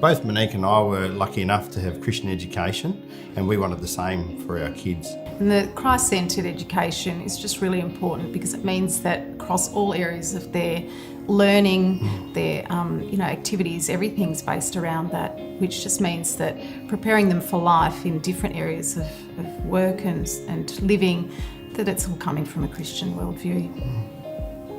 Both Monique and I were lucky enough to have Christian education, and we wanted the same for our kids. And the Christ-centred education is just really important because it means that across all areas of their learning, their activities, everything's based around that, which just means that preparing them for life in different areas of work and living, that it's all coming from a Christian worldview.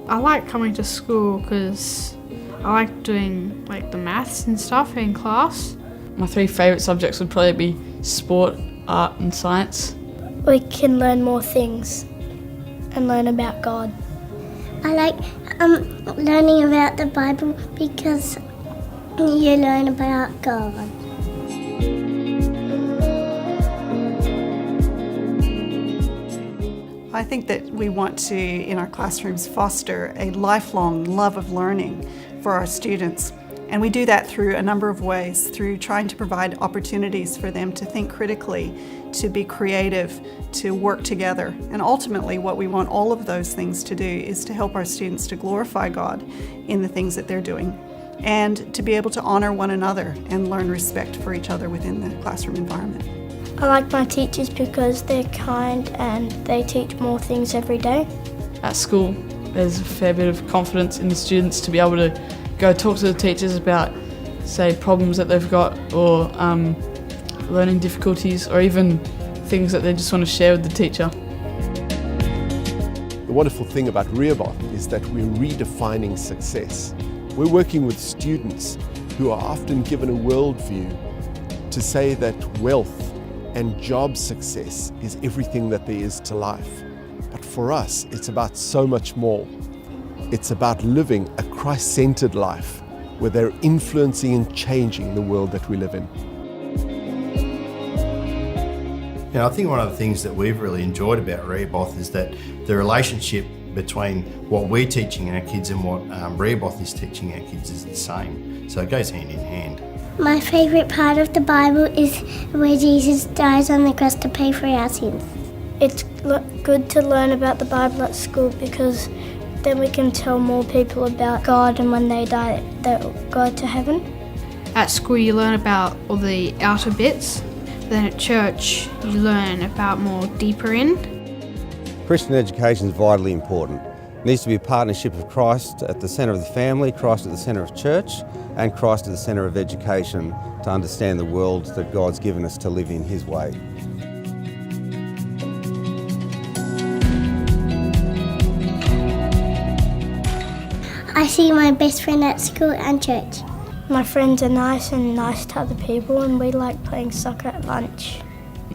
I like coming to school because I like doing the maths and stuff in class. My three favourite subjects would probably be sport, art and science. We can learn more things and learn about God. I like learning about the Bible because you learn about God. I think that we want to, in our classrooms, foster a lifelong love of learning for our students. And we do that through a number of ways, through trying to provide opportunities for them to think critically, to be creative, to work together. And ultimately, what we want all of those things to do is to help our students to glorify God in the things that they're doing, and to be able to honor one another and learn respect for each other within the classroom environment. I like my teachers because they're kind and they teach more things every day. At school, there's a fair bit of confidence in the students to be able to go talk to the teachers about, say, problems that they've got, or learning difficulties, or even things that they just want to share with the teacher. The wonderful thing about Rehoboth is that we're redefining success. We're working with students who are often given a worldview to say that wealth and job success is everything that there is to life. But for us, it's about so much more. It's about living a Christ-centered life where they're influencing and changing the world that we live in. I think one of the things that we've really enjoyed about Rehoboth is that the relationship between what we're teaching our kids and what Rehoboth is teaching our kids is the same. So it goes hand in hand. My favourite part of the Bible is where Jesus dies on the cross to pay for our sins. It's good to learn about the Bible at school because then we can tell more people about God, and when they die, they'll go to heaven. At school you learn about all the outer bits, then at church you learn about more deeper in. Christian education is vitally important. It needs to be a partnership of Christ at the centre of the family, Christ at the centre of church, and Christ at the centre of education to understand the world that God's given us to live in His way. I see my best friend at school and church. My friends are nice and nice to other people, and we like playing soccer at lunch.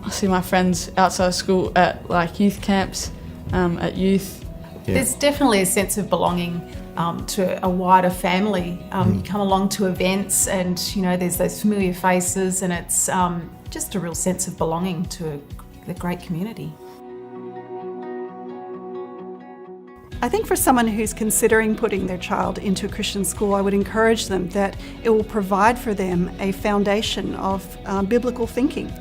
I see my friends outside of school at youth camps, at youth. Yeah. There's definitely a sense of belonging to a wider family. You come along to events and, there's those familiar faces, and it's just a real sense of belonging to a great community. I think for someone who's considering putting their child into a Christian school, I would encourage them that it will provide for them a foundation of biblical thinking,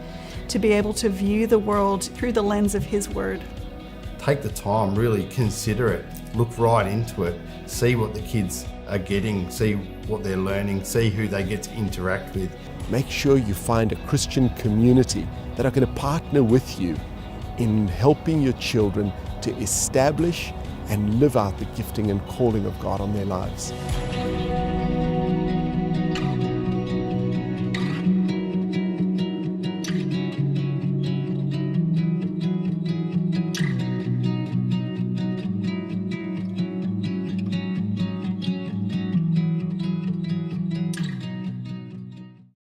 to be able to view the world through the lens of His Word. Take the time, really consider it, look right into it, see what the kids are getting, see what they're learning, see who they get to interact with. Make sure you find a Christian community that are going to partner with you in helping your children to establish and live out the gifting and calling of God on their lives.